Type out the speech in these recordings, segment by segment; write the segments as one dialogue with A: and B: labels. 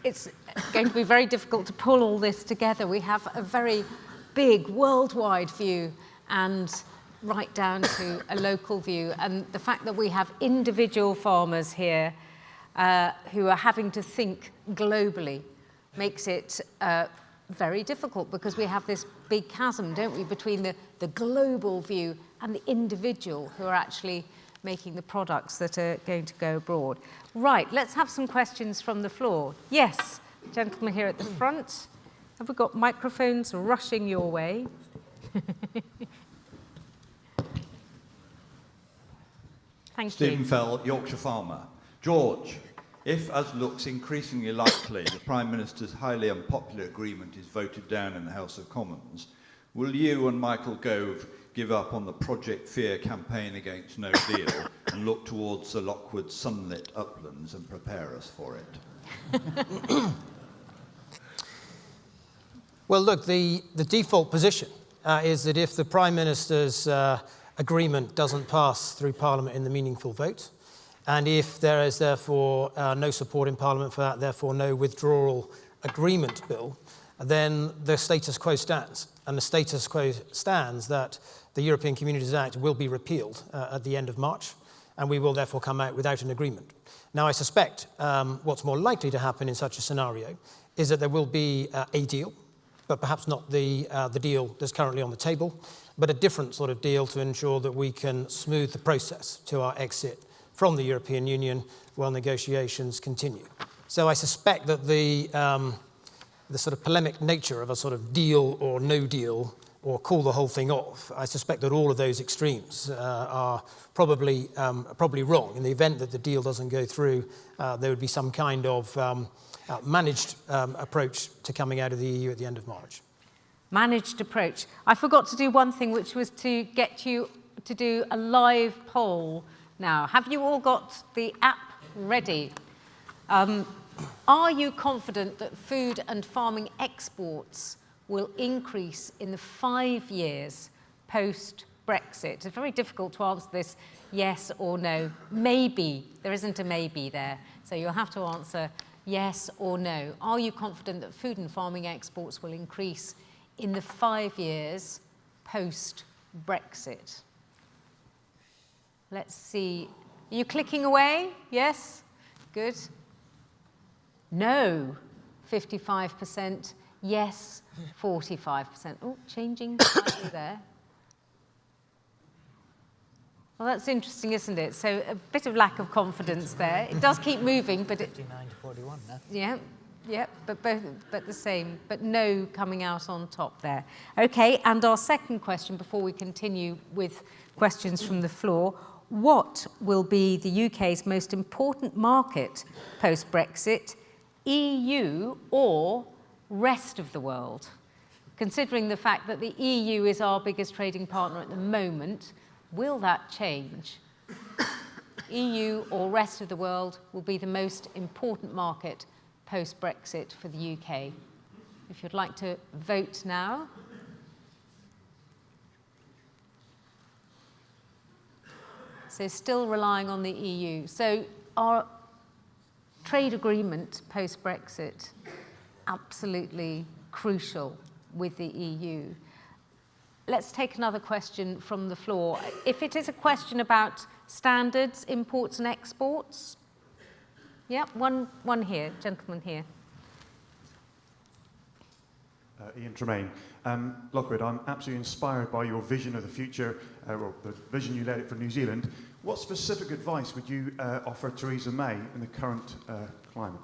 A: it's going to be very difficult to pull all this together. We have a very big worldwide view and right down to a local view. And the fact that we have individual farmers here who are having to think globally makes it very difficult, because we have this big chasm, don't we, between the global view and the individual who are actually making the products that are going to go abroad. Right, let's have some questions from the floor. Yes, gentleman here at the front. Have we got microphones rushing your way? Thank you.
B: Stephen Fell, Yorkshire farmer. George, if, as looks increasingly likely, the Prime Minister's highly unpopular agreement is voted down in the House of Commons, will you and Michael Gove give up on the Project Fear campaign against no deal and look towards the Lockwood sunlit uplands and prepare us for it?
C: Well, look, the default position is that if the Prime Minister's agreement doesn't pass through Parliament in the meaningful vote, and if there is therefore no support in Parliament for that, therefore no withdrawal agreement bill, then the status quo stands. And the status quo stands that the European Communities Act will be repealed at the end of March, and we will therefore come out without an agreement. Now, I suspect what's more likely to happen in such a scenario is that there will be a deal, but perhaps not the deal that's currently on the table, but a different sort of deal to ensure that we can smooth the process to our exit from the European Union while negotiations continue. So I suspect that the sort of polemic nature of a sort of deal or no deal or call the whole thing off, I suspect that all of those extremes are probably wrong. In the event that the deal doesn't go through, there would be some kind of managed approach to coming out of the EU at the end of March.
A: Managed approach. I forgot to do one thing, which was to get you to do a live poll now. Have you all got the app ready? Are you confident that food and farming exports will increase in the 5 years post-Brexit? It's very difficult to answer this yes or no. Maybe. There isn't a maybe there. So you'll have to answer yes or no. Are you confident that food and farming exports will increase in the 5 years post-Brexit? Let's see. Are you clicking away? Yes? Good. No, 55%. Yes, 45%. Oh, changing slightly there. Well, that's interesting, isn't it? So a bit of lack of confidence there. It does keep moving, but
D: 59 to 41 now.
A: Yeah, but the same. But no coming out on top there. Okay, and our second question before we continue with questions from the floor. What will be the UK's most important market post-Brexit, EU or rest of the world? Considering the fact that the EU is our biggest trading partner at the moment, will that change? EU or rest of the world will be the most important market post-Brexit for the UK. If you'd like to vote now. So still relying on the EU. So our trade agreement post-Brexit, absolutely crucial with the EU. Let's take another question from the floor. If it is a question about standards, imports and exports. Yeah, one here, gentleman here.
E: Ian Tremaine. Lockwood, I'm absolutely inspired by your vision of the future, or the vision you laid out for New Zealand. What specific advice would you offer Theresa May in the current climate?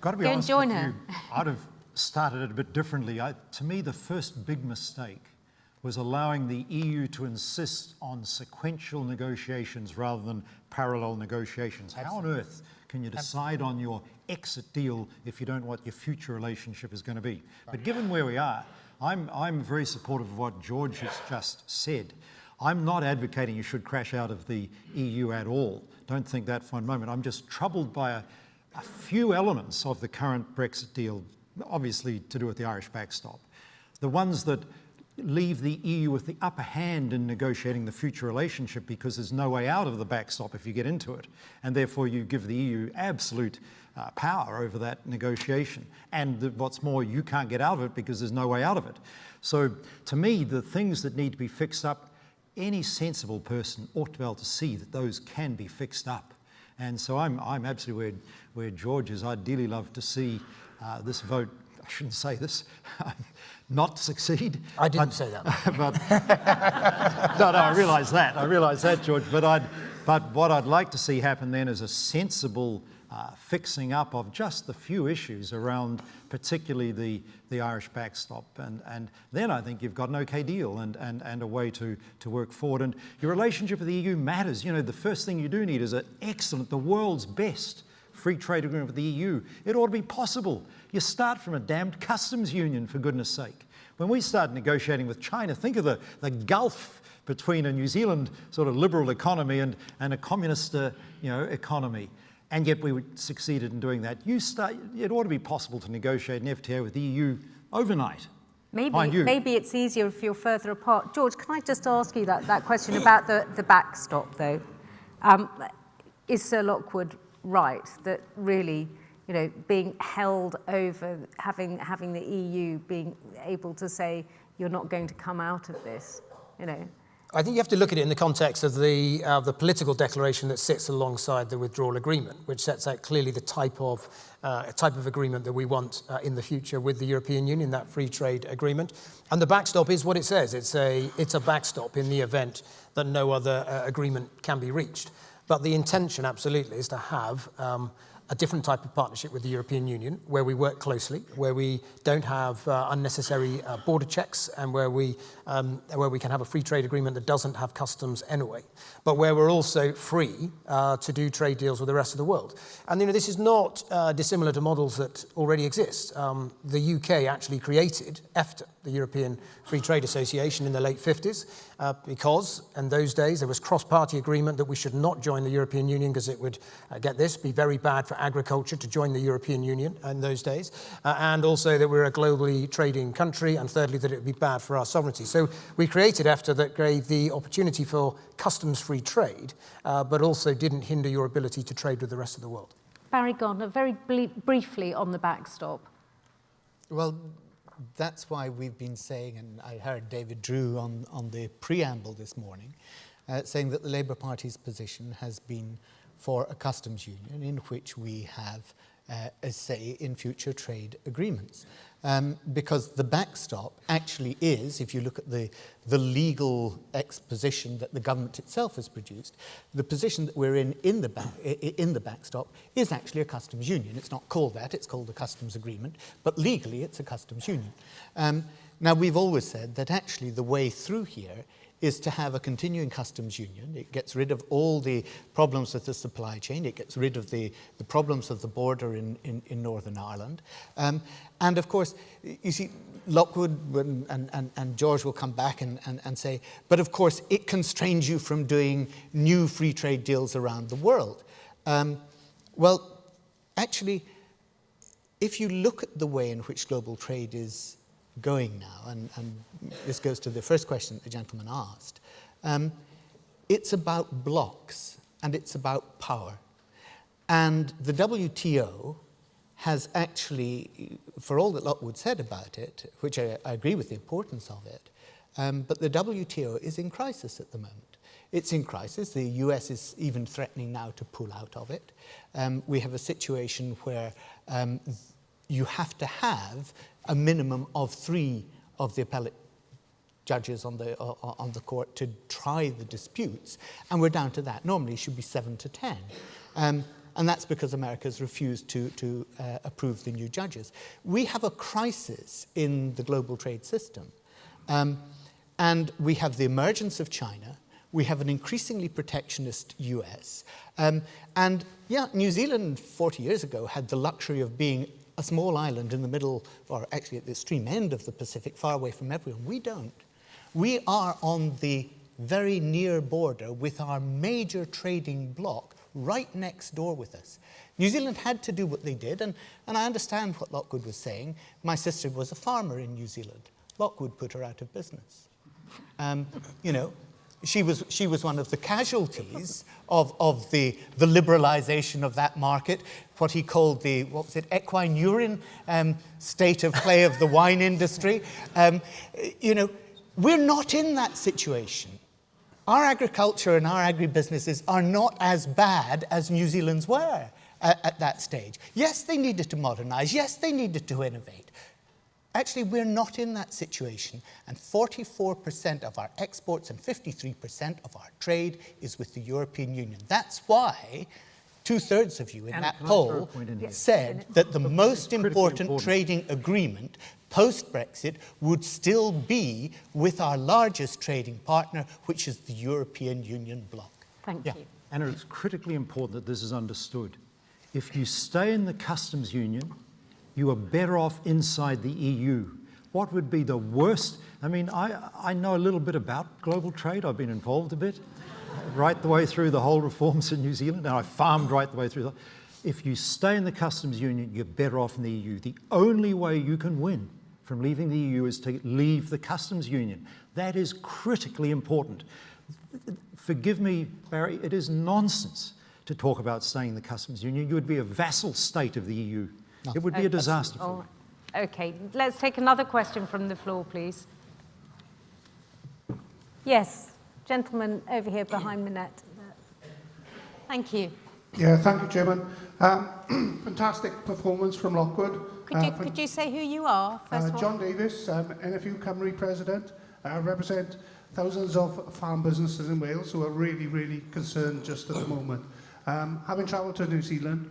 D: Got to be
A: Go
D: honest
A: and join
D: with
A: her.
D: you, I'd have started it a bit differently. To me, the first big mistake was allowing the EU to insist on sequential negotiations rather than parallel negotiations. Absolutely. How on earth can you decide on your exit deal if you don't know what your future relationship is going to be? Right. But given where we are, I'm very supportive of what George has just said. I'm not advocating you should crash out of the EU at all. Don't think that for a moment. I'm just troubled by a few elements of the current Brexit deal, obviously to do with the Irish backstop. The ones that leave the EU with the upper hand in negotiating the future relationship because there's no way out of the backstop if you get into it. And therefore you give the EU absolute power over that negotiation. And what's more, you can't get out of it because there's no way out of it. So to me, the things that need to be fixed up, any sensible person ought to be able to see that those can be fixed up. And so I'm absolutely where George is. I'd dearly love to see this vote, I shouldn't say this, not succeed.
C: I didn't say that.
D: But no, I realise that, George. But what I'd like to see happen then is a sensible fixing up of just the few issues around particularly the Irish backstop. And then I think you've got an okay deal and a way to work forward. And your relationship with the EU matters. You know, the first thing you do need is an excellent, the world's best free trade agreement with the EU. It ought to be possible. You start from a damned customs union, for goodness sake. When we started negotiating with China, think of the gulf between a New Zealand sort of liberal economy and a communist economy. And yet we succeeded in doing that. It ought to be possible to negotiate an FTA with the EU overnight.
A: Maybe it's easier if you're further apart. George, can I just ask you that question about the backstop, though? Is Sir Lockwood right that really, you know, being held over, having the EU being able to say you're not going to come out of this, you know?
C: I think you have to look at it in the context of the political declaration that sits alongside the withdrawal agreement, which sets out clearly the type of agreement that we want in the future with the European Union, that free trade agreement. And the backstop is what it says. It's a backstop in the event that no other agreement can be reached. But the intention, absolutely, is to have a different type of partnership with the European Union, where we work closely, where we don't have unnecessary border checks, and where we can have a free trade agreement that doesn't have customs anyway, but where we're also free to do trade deals with the rest of the world. And this is not dissimilar to models that already exist. The UK actually created EFTA, the European Free Trade Association, in the late 50s, because in those days there was cross-party agreement that we should not join the European Union because it would, be very bad for agriculture to join the European Union in those days, and also that we're a globally trading country, and thirdly that it would be bad for our sovereignty. So we created EFTA that gave the opportunity for customs-free trade, but also didn't hinder your ability to trade with the rest of the world.
A: Barry Gardiner, very briefly on the backstop.
F: Well, that's why we've been saying, and I heard David Drew on the preamble this morning, saying that the Labour Party's position has been for a customs union in which we have a say in future trade agreements. Because the backstop actually is, if you look at the legal exposition that the government itself has produced, the position that we're in the backstop is actually a customs union. It's not called that, it's called a customs agreement, but legally it's a customs union. Now, we've always said that actually the way through here is to have a continuing customs union. It gets rid of all the problems with the supply chain. It gets rid of the problems of the border in Northern Ireland. And of course, you see, Lockwood and George will come back and say, but of course, it constrains you from doing new free trade deals around the world. Well, actually, if you look at the way in which global trade is going now, and this goes to the first question that the gentleman asked, it's about blocks and it's about power. And the WTO has actually, for all that Lockwood said about it, which I agree with the importance of it, but the WTO is in crisis at the moment. It's in crisis. The US is even threatening now to pull out of it. We have a situation where you have to have a minimum of 3 of the appellate judges on the court to try the disputes, and we're down to that. Normally it should be 7 to 10. And that's because America's refused to approve the new judges. We have a crisis in the global trade system. And we have the emergence of China. We have an increasingly protectionist US. And yeah, New Zealand 40 years ago had the luxury of being a small island in the middle, or actually at the extreme end of the Pacific, far away from everyone. We don't. We are on the very near border with our major trading bloc right next door with us. New Zealand had to do what they did, and I understand what Lockwood was saying. My sister was a farmer in New Zealand. Lockwood put her out of business. You know, she was one of the casualties of the liberalisation of that market, what he called the, what was it, equine urine state of play of the wine industry. You know, we're not in that situation. Our agriculture and our agribusinesses are not as bad as New Zealand's were at that stage. Yes, they needed to modernise. Yes, they needed to innovate. Actually, we're not in that situation, and 44% of our exports and 53% of our trade is with the European Union. That's why 2/3 of you in that poll said that the most important trading agreement post-Brexit would still be with our largest trading partner, which is the European Union bloc.
A: Thank you.
D: And it's critically important that this is understood. If you stay in the customs union, you are better off inside the EU. What would be the worst? I mean, I know a little bit about global trade. I've been involved a bit, right the way through the whole reforms in New Zealand, and I farmed right the way through. If you stay in the customs union, you're better off in the EU. The only way you can win from leaving the EU is to leave the customs union. That is critically important. Forgive me, Barry, it is nonsense to talk about staying in the customs union. You would be a vassal state of the EU. No. It would be a disaster for you.
A: Okay, let's take another question from the floor, please. Yes, gentleman over here behind Minette. Thank you.
G: Yeah, thank you, Chairman. Fantastic performance from Lockwood.
A: Could you say who you are, first of all?
G: John Davis, NFU Cymru President. I represent thousands of farm businesses in Wales who are really, really concerned just at the moment. Having travelled to New Zealand,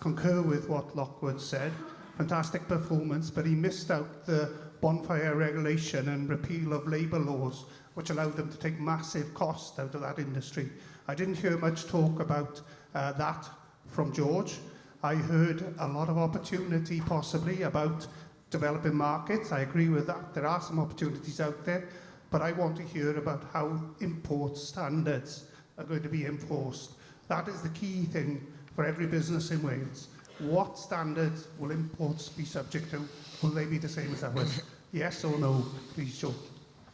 G: concur with what Lockwood said. Fantastic performance, but he missed out the bonfire regulation and repeal of labour laws, which allowed them to take massive cost out of that industry. I didn't hear much talk about that from George. I heard a lot of opportunity possibly about developing markets. I agree with that. There are some opportunities out there, but I want to hear about how import standards are going to be enforced. That is the key thing for every business in Wales. What standards will imports be subject to? Will they be the same as ours? Yes or no, please, George.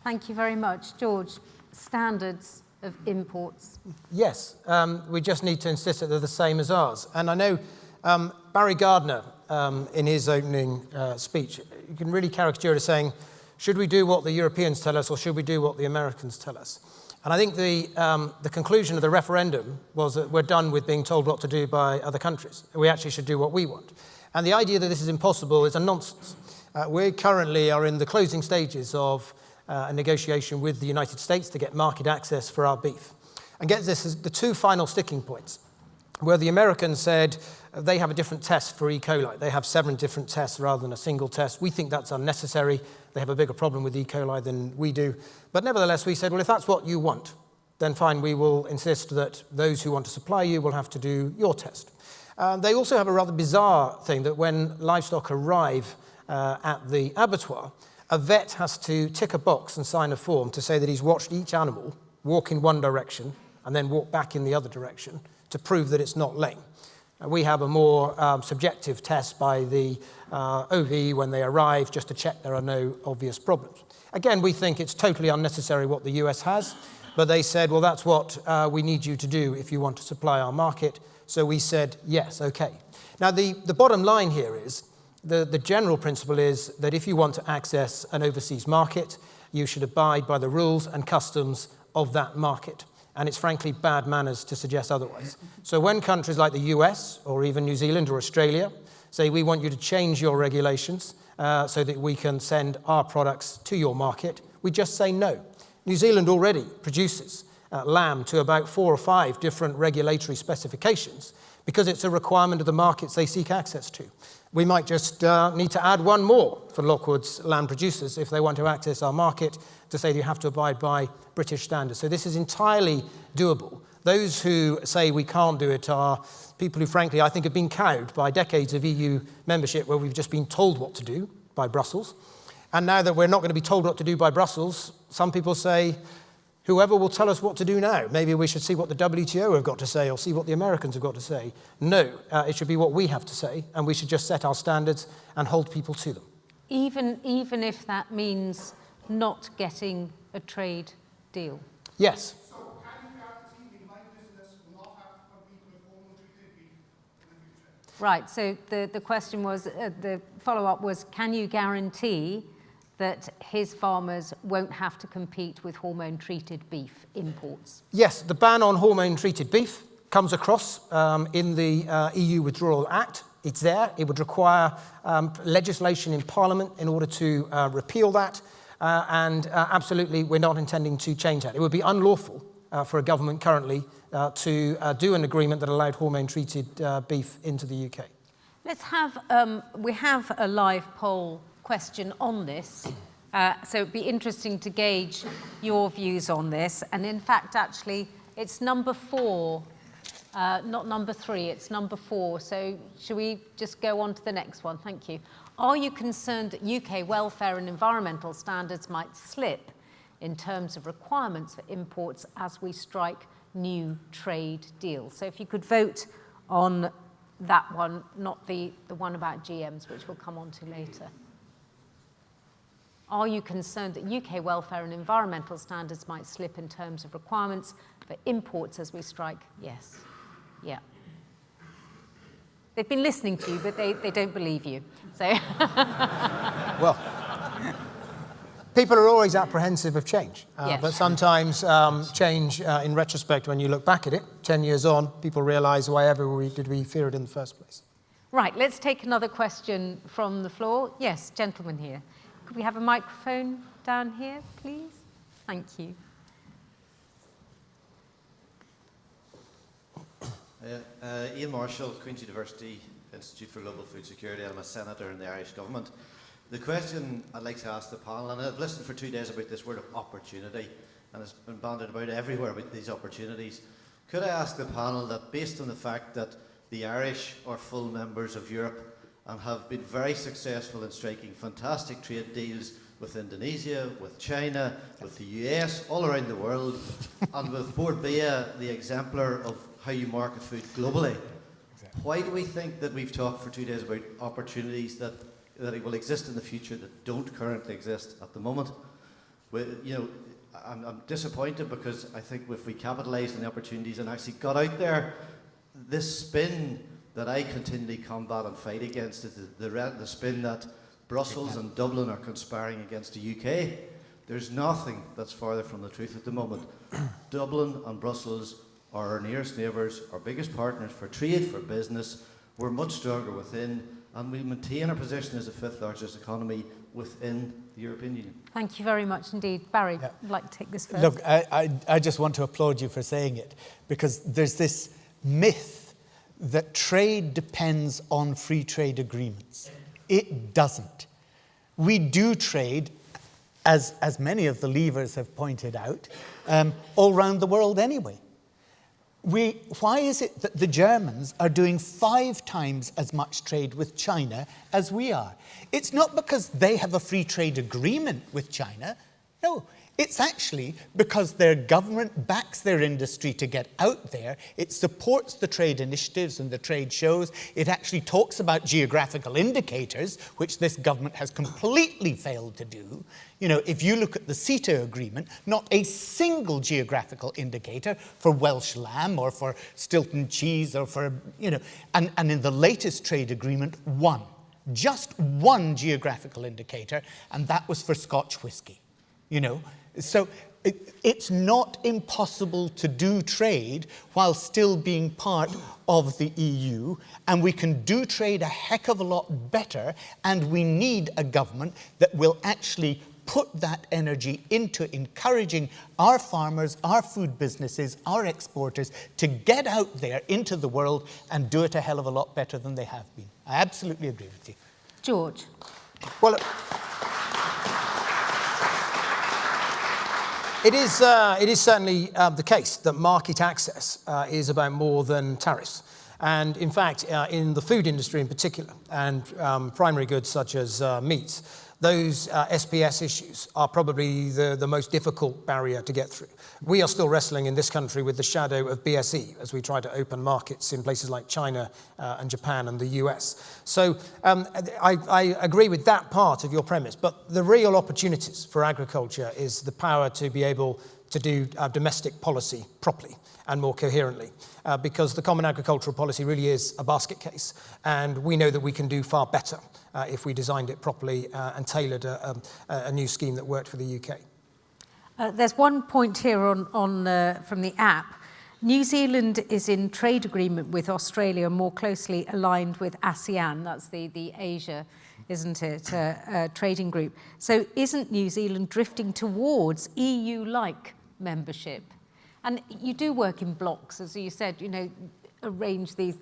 A: Thank you very much. George, standards of imports.
C: Yes, we just need to insist that they're the same as ours. And I know Barry Gardiner, in his opening speech, you can really caricature it as saying, should we do what the Europeans tell us or should we do what the Americans tell us? And I think the conclusion of the referendum was that we're done with being told what to do by other countries. We actually should do what we want. And the idea that this is impossible is a nonsense. We currently are in the closing stages of a negotiation with the United States to get market access for our beef. And get this, as the two final sticking points, where the Americans said they have a different test for E. coli. They have 7 different tests rather than a single test. We think that's unnecessary. They have a bigger problem with E. coli than we do. But nevertheless, we said, well, if that's what you want, then fine, we will insist that those who want to supply you will have to do your test. They also have a rather bizarre thing that when livestock arrive at the abattoir, a vet has to tick a box and sign a form to say that he's watched each animal walk in one direction and then walk back in the other direction to prove that it's not lame. We have a more subjective test by the OV when they arrive just to check there are no obvious problems. Again, we think it's totally unnecessary what the US has, but they said, well, that's what we need you to do if you want to supply our market. So we said, yes, okay. Now, the bottom line here is, the general principle is that if you want to access an overseas market, you should abide by the rules and customs of that market. And it's frankly bad manners to suggest otherwise. So when countries like the US or even New Zealand or Australia say we want you to change your regulations so that we can send our products to your market, we just say no. New Zealand already produces lamb to about 4 or 5 different regulatory specifications because it's a requirement of the markets they seek access to. We might just need to add one more for Lockwood's lamb producers if they want to access our market to say you have to abide by British standards. So this is entirely doable. Those who say we can't do it are people who, frankly, I think have been cowed by decades of EU membership where we've just been told what to do by Brussels. And now that we're not going to be told what to do by Brussels, some people say, whoever will tell us what to do now, maybe we should see what the WTO have got to say or see what the Americans have got to say. No, it should be what we have to say, and we should just set our standards and hold people to them.
A: even if that means not getting a trade deal?
C: Yes.
G: So can you guarantee me my business will not have to compete with hormone treated beef in the future?
A: Right, so the question was, the follow-up was, can you guarantee that his farmers won't have to compete with hormone-treated beef imports?
C: Yes, the ban on hormone-treated beef comes across in the EU Withdrawal Act. It's there. It would require legislation in Parliament in order to repeal that. And absolutely, we're not intending to change that. It would be unlawful for a government currently to do an agreement that allowed hormone-treated beef into the UK.
A: Let's have, we have a live poll question on this. So it'd be interesting to gauge your views on this. And in fact, actually, it's number 4, not number 3, it's number 4. So should we just go on to the next one? Thank you. Are you concerned that UK welfare and environmental standards might slip in terms of requirements for imports as we strike new trade deals? So if you could vote on that one, not the one about GMs, which we'll come on to later. Are you concerned that UK welfare and environmental standards might slip in terms of requirements for imports as we strike? Yes. Yeah. They've been listening to you, but they don't believe you. So.
C: Well, people are always apprehensive of change.
A: Yes.
C: But sometimes change, in retrospect, when you look back at it, 10 years on, people realise why ever did we fear it in the first place.
A: Right, let's take another question from the floor. Yes, gentleman here. Could we have a microphone down here, please? Thank you.
H: Ian Marshall, Queen's University Institute for Global Food Security. I'm a senator in the Irish government. The question I'd like to ask the panel, and I've listened for 2 days about this word of opportunity, and it's been bandied about everywhere about these opportunities. Could I ask the panel that, based on the fact that the Irish are full members of Europe and have been very successful in striking fantastic trade deals with Indonesia, with China, with the US, all around the world, and with Bord Bia, the exemplar of how you market food globally. Exactly. Why do we think that we've talked for 2 days about opportunities that will exist in the future that don't currently exist at the moment? I'm disappointed because I think if we capitalised on the opportunities and actually got out there, this spin that I continually combat and fight against is the spin that Brussels and Dublin are conspiring against the UK. There's nothing that's farther from the truth at the moment. Dublin and Brussels are our nearest neighbours, our biggest partners for trade, for business. We're much stronger within, and we maintain our position as the 5th largest economy within the European Union.
A: Thank you very much indeed. Barry, I'd like to take this first.
F: Look, I just want to applaud you for saying it, because there's this myth that trade depends on free trade agreements. It doesn't. We do trade, as many of the levers have pointed out, all around the world anyway. Why is it that the Germans are doing 5 times as much trade with China as we are? It's not because they have a free trade agreement with China. No, it's actually because their government backs their industry to get out there. It supports the trade initiatives and the trade shows. It actually talks about geographical indicators, which this government has completely failed to do. You know, if you look at the CETA agreement, not a single geographical indicator for Welsh lamb or for Stilton cheese or for, and in the latest trade agreement, just one geographical indicator, and that was for Scotch whisky. So it's not impossible to do trade while still being part of the EU, and we can do trade a heck of a lot better, and we need a government that will actually put that energy into encouraging our farmers, our food businesses, our exporters to get out there into the world and do it a hell of a lot better than they have been. I absolutely agree with you.
A: George.
C: Well, it is certainly the case that market access is about more than tariffs. And in fact, in the food industry in particular, and primary goods such as meats, those SPS issues are probably the most difficult barrier to get through. We are still wrestling in this country with the shadow of BSE as we try to open markets in places like China and Japan and the US. So I agree with that part of your premise, but the real opportunities for agriculture is the power to be able to do domestic policy properly and more coherently, because the Common Agricultural Policy really is a basket case, and we know that we can do far better if we designed it properly and tailored a new scheme that worked for the UK.
A: There's one point here from the app. New Zealand is in trade agreement with Australia, more closely aligned with ASEAN. That's the Asia, isn't it, trading group. So isn't New Zealand drifting towards EU-like membership? And you do work in blocks, as you said, arrange the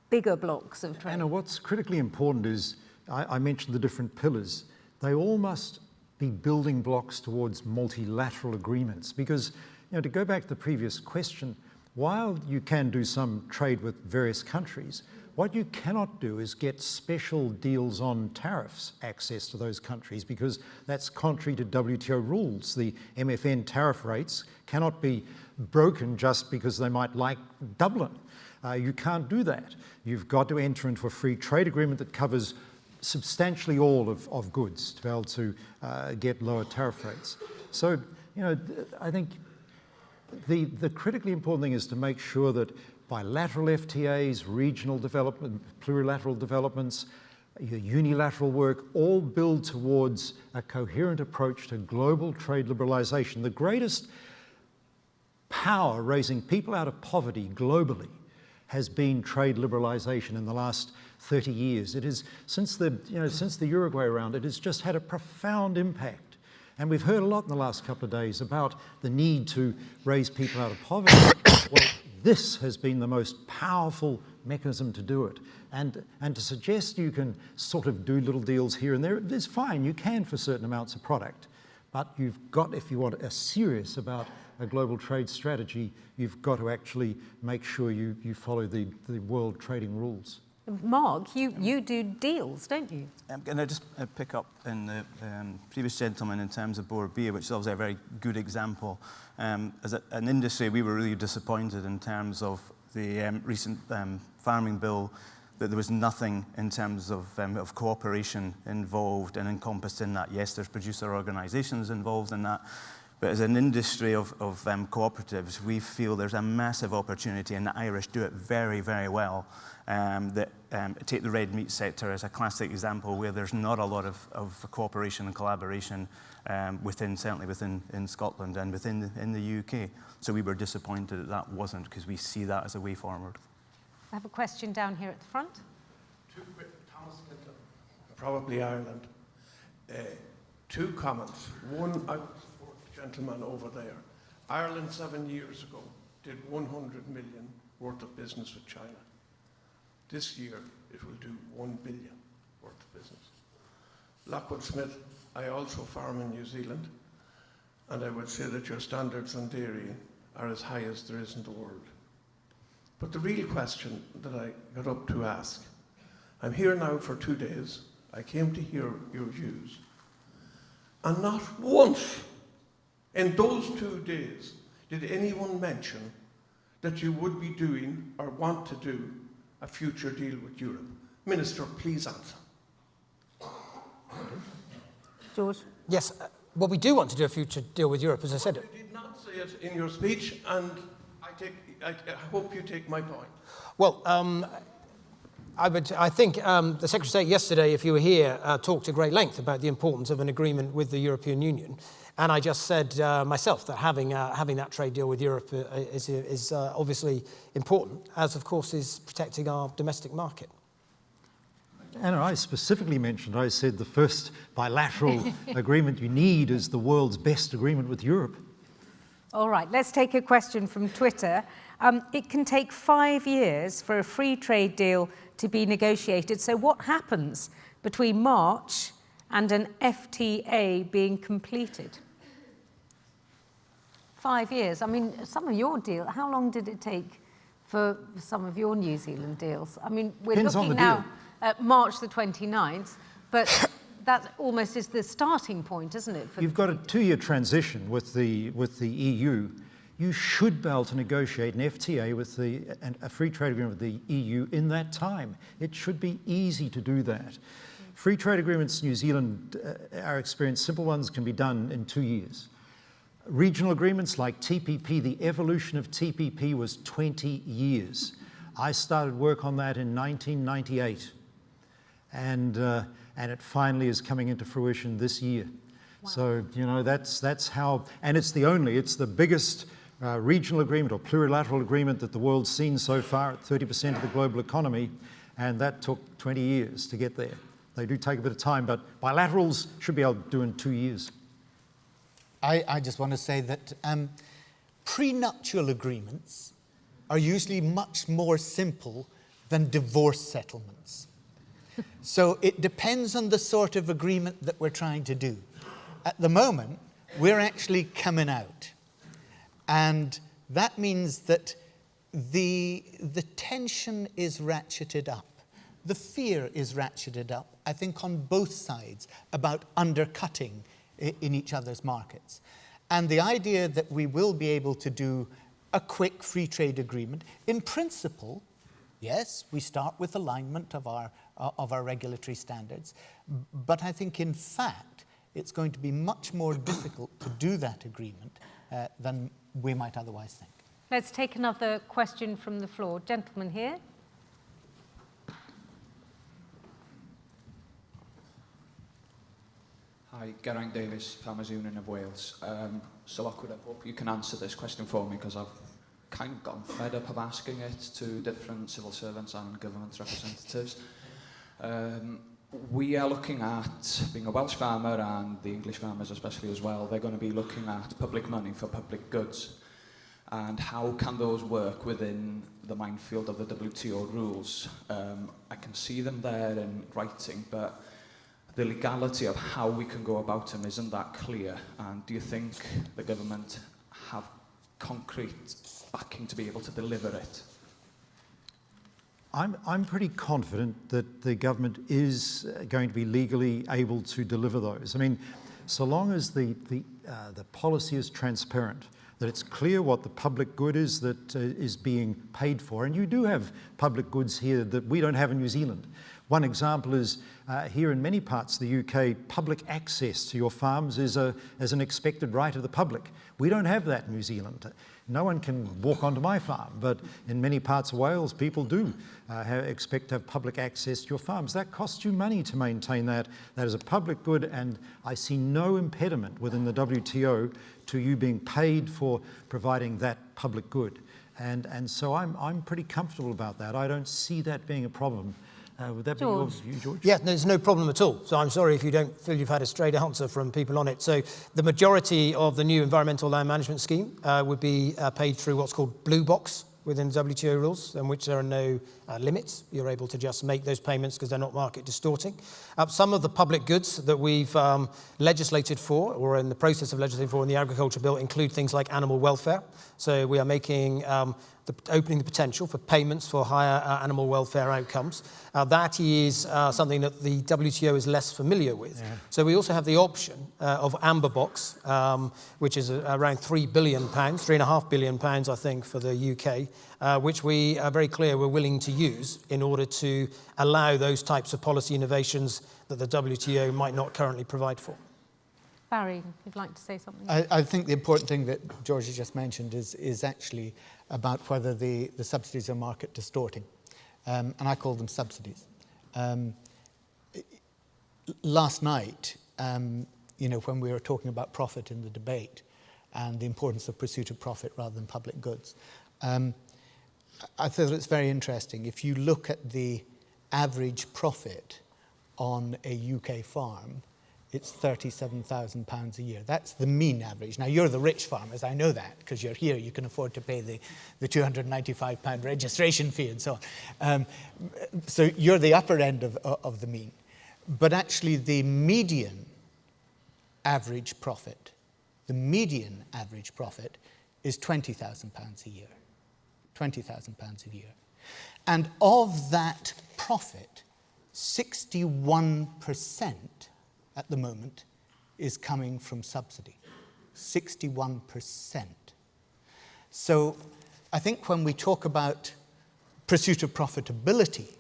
A: bigger blocks of trade.
D: Anna, what's critically important is, I mentioned the different pillars. They all must be building blocks towards multilateral agreements, because, to go back to the previous question, while you can do some trade with various countries, what you cannot do is get special deals on tariffs access to those countries, because that's contrary to WTO rules. The MFN tariff rates cannot be broken just because they might like Dublin. You can't do that. You've got to enter into a free trade agreement that covers substantially all of goods to be able to get lower tariff rates. So, I think the critically important thing is to make sure that bilateral FTAs, regional development, plurilateral developments, unilateral work, all build towards a coherent approach to global trade liberalization. The greatest power raising people out of poverty globally has been trade liberalization in the last 30 years. It is, since the Uruguay round, it has just had a profound impact. And we've heard a lot in the last couple of days about the need to raise people out of poverty. Well, this has been the most powerful mechanism to do it. And to suggest you can sort of do little deals here and there is fine. You can for certain amounts of product. But you've got, if you want a serious about a global trade strategy, you've got to actually make sure you follow the world trading rules.
A: Mark, you do deals, don't you?
I: Can I just pick up in the previous gentleman in terms of Boer beer, which is obviously a very good example. As an industry, we were really disappointed in terms of the recent farming bill, that there was nothing in terms of cooperation involved and encompassed in that. Yes, there's producer organisations involved in that, but as an industry of cooperatives, we feel there's a massive opportunity, and the Irish do it very, very well. Take the red meat sector as a classic example where there's not a lot of cooperation and collaboration certainly within Scotland and in the UK. So we were disappointed that wasn't, because we see that as a way forward.
A: I have a question down here at the front.
J: Thomas Clinton, probably Ireland. Two comments. One, I support the gentleman over there. Ireland 7 years ago did 100 million worth of business with China. This year, it will do 1 billion worth of business. Lockwood Smith, I also farm in New Zealand, and I would say that your standards on dairy are as high as there is in the world. But the real question that I got up to ask, I'm here now for 2 days. I came to hear your views. And not once in those 2 days did anyone mention that you would be doing or want to do a future deal with Europe. Minister, please answer.
A: George?
C: Yes, well, we do want to do a future deal with Europe, as I said.
J: You did not say it in your speech, and I hope you take my point.
C: Well, I think the Secretary of State yesterday, if you were here, talked at great length about the importance of an agreement with the European Union. And I just said myself that having that trade deal with Europe is obviously important, as of course is protecting our domestic market.
D: Anna, I specifically mentioned, I said the first bilateral agreement you need is the world's best agreement with Europe.
A: All right, let's take a question from Twitter. It can take 5 years for a free trade deal to be negotiated. So what happens between March and an FTA being completed? 5 years. I mean, some of your deal, how long did it take for some of your New Zealand deals? I mean, we're
D: Depends
A: looking
D: on the
A: now
D: deal.
A: at March the 29th, but that almost is the starting point, isn't it?
D: You've got a 2-year transition with the EU. You should be able to negotiate an FTA with a free trade agreement with the EU in that time. It should be easy to do that. Free trade agreements in New Zealand, our experience, simple ones can be done in 2 years. Regional agreements like TPP, the evolution of TPP was 20 years. I started work on that in 1998, and it finally is coming into fruition this year. Wow. So, you know, that's how, and it's the biggest regional agreement or plurilateral agreement that the world's seen so far, at 30% of the global economy, and that took 20 years to get there. They do take a bit of time, but bilaterals should be able to do in 2 years.
F: I just want to say that prenuptial agreements are usually much more simple than divorce settlements. So it depends on the sort of agreement that we're trying to do. At the moment, we're actually coming out. And that means that the tension is ratcheted up. The fear is ratcheted up, I think, on both sides about undercutting in each other's markets. And the idea that we will be able to do a quick free trade agreement, in principle, yes, we start with alignment of our regulatory standards, but I think in fact it's going to be much more difficult to do that agreement than we might otherwise think.
A: Let's take another question from the floor. Gentleman here.
K: Hi, Geraint Davies, Farmers Union of Wales. So Lockwood, I hope you can answer this question for me, because I've kind of gotten fed up of asking it to different civil servants and government representatives. We are looking at, being a Welsh farmer and the English farmers especially as well, they're going to be looking at public money for public goods. And how can those work within the minefield of the WTO rules? I can see them there in writing, but the legality of how we can go about them isn't that clear. And do you think the government have concrete backing to be able to deliver it?
D: I'm pretty confident that the government is going to be legally able to deliver those. I mean, so long as the policy is transparent, that it's clear what the public good is that is being paid for. And you do have public goods here that we don't have in New Zealand. One example is here in many parts of the UK, public access to your farms is an expected right of the public. We don't have that in New Zealand. No one can walk onto my farm, but in many parts of Wales, people do expect to have public access to your farms. That costs you money to maintain that. That is a public good, and I see no impediment within the WTO to you being paid for providing that public good. And so I'm pretty comfortable about that. I don't see that being a problem. Would that be your view, George?
C: Yeah, there's no problem at all. So I'm sorry if you don't feel you've had a straight answer from people on it. So the majority of the new environmental land management scheme would be paid through what's called blue box within WTO rules, in which there are no limits. You're able to just make those payments because they're not market distorting. Some of the public goods that we've legislated for, or in the process of legislating for in the Agriculture Bill, include things like animal welfare. So we are making opening the potential for payments for higher animal welfare outcomes. That is something that the WTO is less familiar with. Yeah. So we also have the option of amber box, which is around £3 billion, £3.5 billion, I think, for the UK, which we are very clear we're willing to use in order to allow those types of policy innovations that the WTO might not currently provide for.
A: Barry, you'd like to say something?
F: I think the important thing that George has just mentioned is actually about whether the subsidies are market distorting. And I call them subsidies. Last night, when we were talking about profit in the debate and the importance of pursuit of profit rather than public goods, I thought it's very interesting. If you look at the average profit on a UK farm, it's £37,000 a year. That's the mean average. Now, you're the rich farmers, I know that, because you're here, you can afford to pay the £295 registration fee and so on. So you're the upper end of the mean. But actually, the median average profit is £20,000 a year. £20,000 a year. And of that profit, 61% at the moment is coming from subsidy. 61%. So I think when we talk about pursuit of profitability,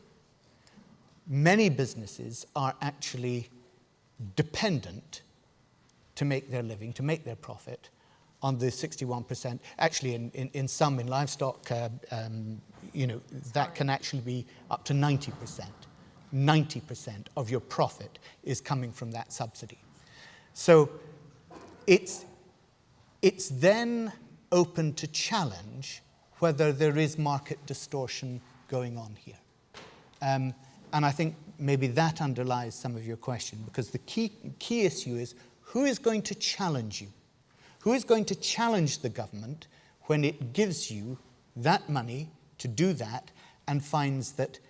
F: many businesses are actually dependent to make their living, to make their profit, on the 61%. Actually, in some, in livestock, that can actually be up to 90%. 90% of your profit is coming from that subsidy. So it's then open to challenge whether there is market distortion going on here. And I think maybe that underlies some of your question, because the key issue is, who is going to challenge you? Who is going to challenge the government when it gives you that money to do that and finds that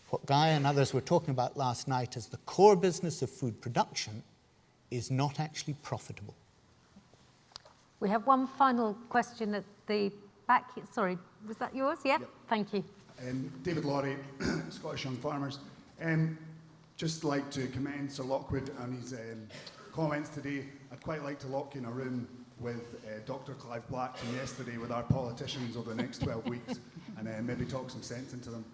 F: what Guy and others were talking about last night as the core business of food production is not actually profitable?
A: We have one final question at the back. Sorry, was that yours? Yep. Thank you.
L: David Laurie, Scottish Young Farmers. Just like to commend Sir Lockwood on his comments today. I'd quite like to lock you in a room with Dr. Clive Black from yesterday with our politicians over the next 12 weeks and maybe talk some sense into them.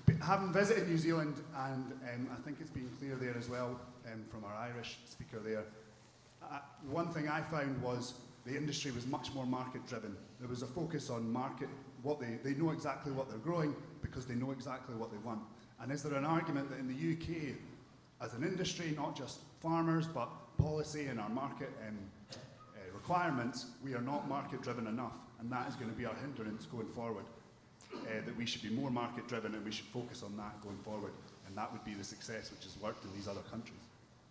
L: But having visited New Zealand, and I think it's been clear there as well from our Irish speaker there, one thing I found was the industry was much more market driven. There was a focus on market, they know exactly what they're growing because they know exactly what they want. And is there an argument that in the UK, as an industry, not just farmers, but policy and our market requirements, we are not market driven enough, and that is going to be our hindrance going forward, that we should be more market driven and we should focus on that going forward, and that would be the success which has worked in these other countries.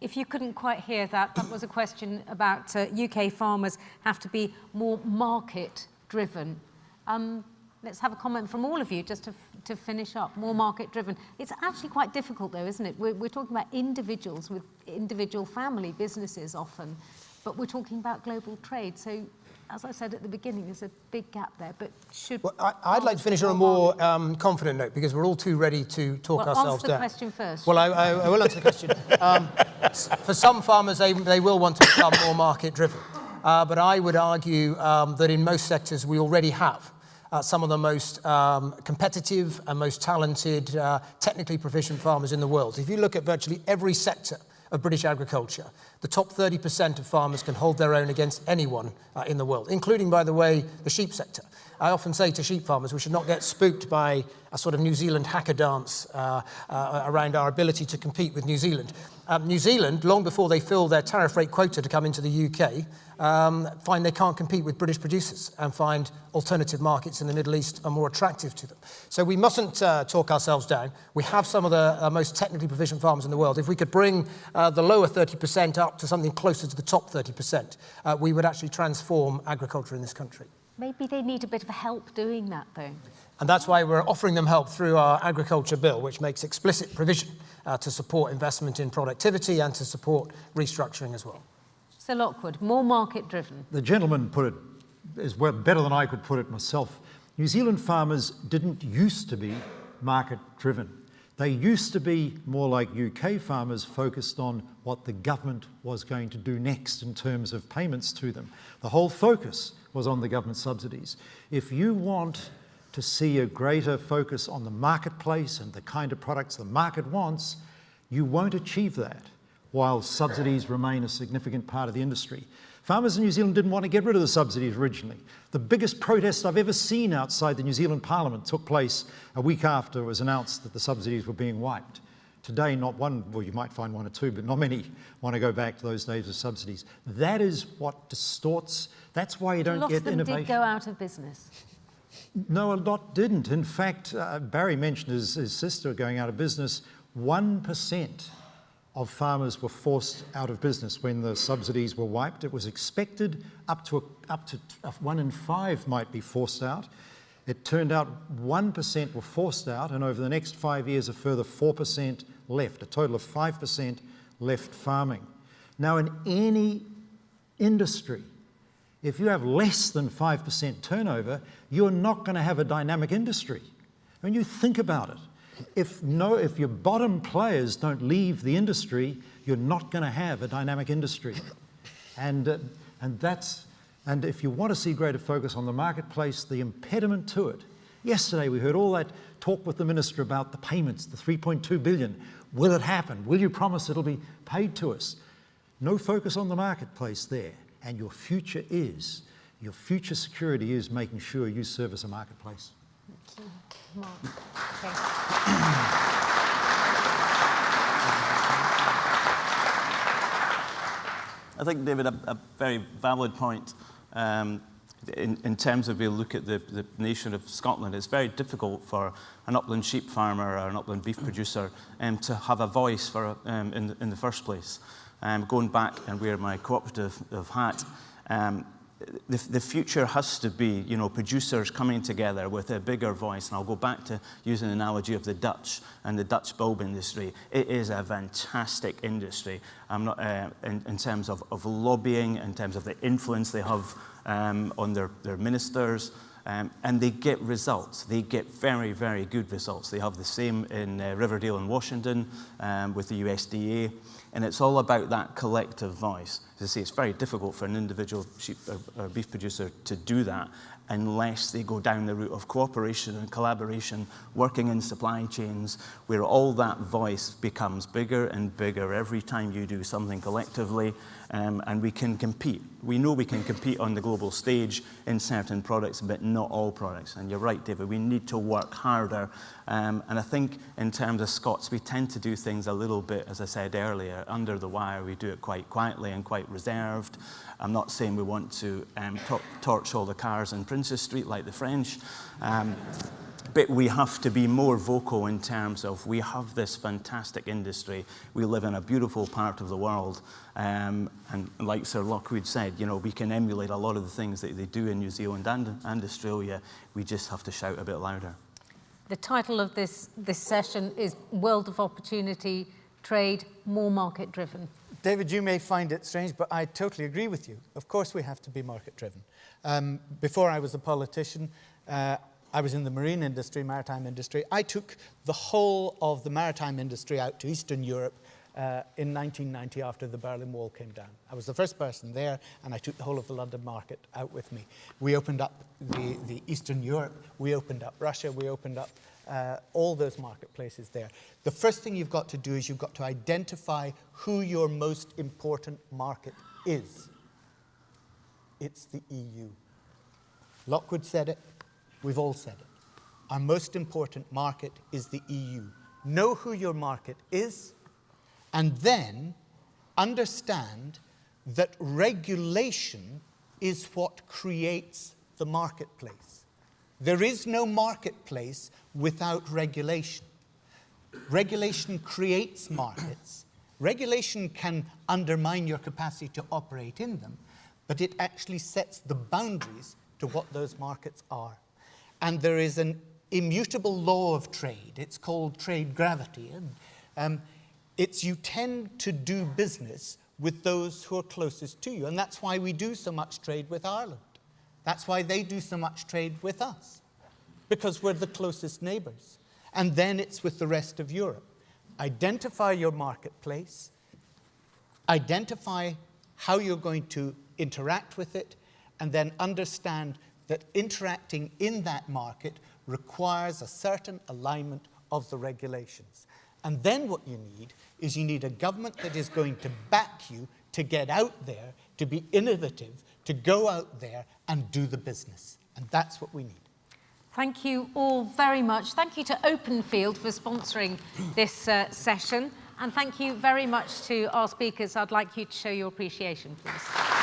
A: If you couldn't quite hear that, that was a question about UK farmers have to be more market driven. Let's have a comment from all of you just to finish up. More market driven. It's actually quite difficult though, isn't it? We're talking about individuals with individual family businesses often, but we're talking about global trade. So as I said at the beginning, there's a big gap there, but should... Well,
C: I'd like to finish on a more confident note, because we're all too ready to talk ourselves down.
A: Answer the question first.
C: Well, I will answer the question. For some farmers, they will want to become more market-driven. But I would argue that in most sectors we already have some of the most competitive and most talented, technically proficient farmers in the world. If you look at virtually every sector of British agriculture, the top 30% of farmers can hold their own against anyone in the world, including, by the way, the sheep sector. I often say to sheep farmers, we should not get spooked by a sort of New Zealand hacker dance around our ability to compete with New Zealand. New Zealand, long before they fill their tariff rate quota to come into the UK, find they can't compete with British producers and find alternative markets in the Middle East are more attractive to them. So we mustn't talk ourselves down. We have some of the most technically proficient farmers in the world. If we could bring the lower 30% up to something closer to the top 30%, we would actually transform agriculture in this country.
A: Maybe they need a bit of help doing that, though.
C: And that's why we're offering them help through our agriculture bill, which makes explicit provision to support investment in productivity and to support restructuring as well.
A: So Lockwood, more market-driven.
D: The gentleman put it as well, better than I could put it myself. New Zealand farmers didn't used to be market-driven. They used to be more like UK farmers, focused on what the government was going to do next in terms of payments to them. The whole focus was on the government subsidies. If you want to see a greater focus on the marketplace and the kind of products the market wants, you won't achieve that while subsidies remain a significant part of the industry. Farmers in New Zealand didn't want to get rid of the subsidies originally. The biggest protest I've ever seen outside the New Zealand Parliament took place a week after it was announced that the subsidies were being wiped. Today, not one, well, you might find one or two, but not many want to go back to those days of subsidies. That is what distorts, that's why you don't get innovation. A lot of them did
A: go out of business.
D: No, a lot didn't. In fact, Barry mentioned his sister going out of business. 1% of farmers were forced out of business when the subsidies were wiped. It was expected up to 1 in 5 might be forced out. It turned out 1% were forced out, and over the next 5 years, a further 4% left, a total of 5% left farming. Now, in any industry, if you have less than 5% turnover, you're not going to have a dynamic industry. When you think about it, if your bottom players don't leave the industry, you're not going to have a dynamic industry. And if you want to see greater focus on the marketplace, the impediment to it. Yesterday we heard all that talk with the minister about the payments, the 3.2 billion. Will it happen? Will you promise it'll be paid to us? No focus on the marketplace there. And your future security is making sure you service a marketplace.
A: Thank you. Mark. Okay.
I: I think, David, a very valid point. In terms of we look at the nation of Scotland, it's very difficult for an upland sheep farmer or an upland beef producer to have a voice for in the first place. Going back and wear my cooperative hat, the future has to be, producers coming together with a bigger voice. And I'll go back to using the analogy of the Dutch and the Dutch bulb industry. It is a fantastic industry. I'm not in terms of lobbying, in terms of the influence they have on their ministers. And they get results. They get very, very good results. They have the same in Riverdale and Washington with the USDA. And it's all about that collective voice. As I say, it's very difficult for an individual sheep or beef producer to do that unless they go down the route of cooperation and collaboration, working in supply chains, where all that voice becomes bigger and bigger every time you do something collectively, and we can compete. We know we can compete on the global stage in certain products, but not all products. And you're right, David, we need to work harder. And I think in terms of Scots, we tend to do things a little bit, as I said earlier, under the wire. We do it quite quietly and quite reserved. I'm not saying we want to torch all the cars in Princes Street like the French, but we have to be more vocal in terms of we have this fantastic industry. We live in a beautiful part of the world, and like Sir Lockwood said, we can emulate a lot of the things that they do in New Zealand and Australia. We just have to shout a bit louder.
A: The title of this session is World of Opportunity, Trade, More Market Driven.
F: David, you may find it strange, but I totally agree with you. Of course we have to be market-driven. Before I was a politician, I was in the marine industry, maritime industry. I took the whole of the maritime industry out to Eastern Europe in 1990 after the Berlin Wall came down. I was the first person there, and I took the whole of the London market out with me. We opened up the Eastern Europe, we opened up Russia, we opened up all those marketplaces there. The first thing you've got to do is you've got to identify who your most important market is. It's the EU. Lockwood said it, we've all said it. Our most important market is the EU. Know who your market is, and then understand that regulation is what creates the marketplace. There is no marketplace without regulation. Regulation creates markets. Regulation can undermine your capacity to operate in them, but it actually sets the boundaries to what those markets are. And there is an immutable law of trade. It's called trade gravity. And it's you tend to do business with those who are closest to you. And that's why we do so much trade with Ireland. That's why they do so much trade with us, because we're the closest neighbours. And then it's with the rest of Europe. Identify your marketplace, identify how you're going to interact with it, and then understand that interacting in that market requires a certain alignment of the regulations. And then what you need is you need a government that is going to back you to get out there, to be innovative, to go out there and do the business. And that's what we need.
A: Thank you all very much. Thank you to Openfield for sponsoring this session. And thank you very much to our speakers. I'd like you to show your appreciation, please.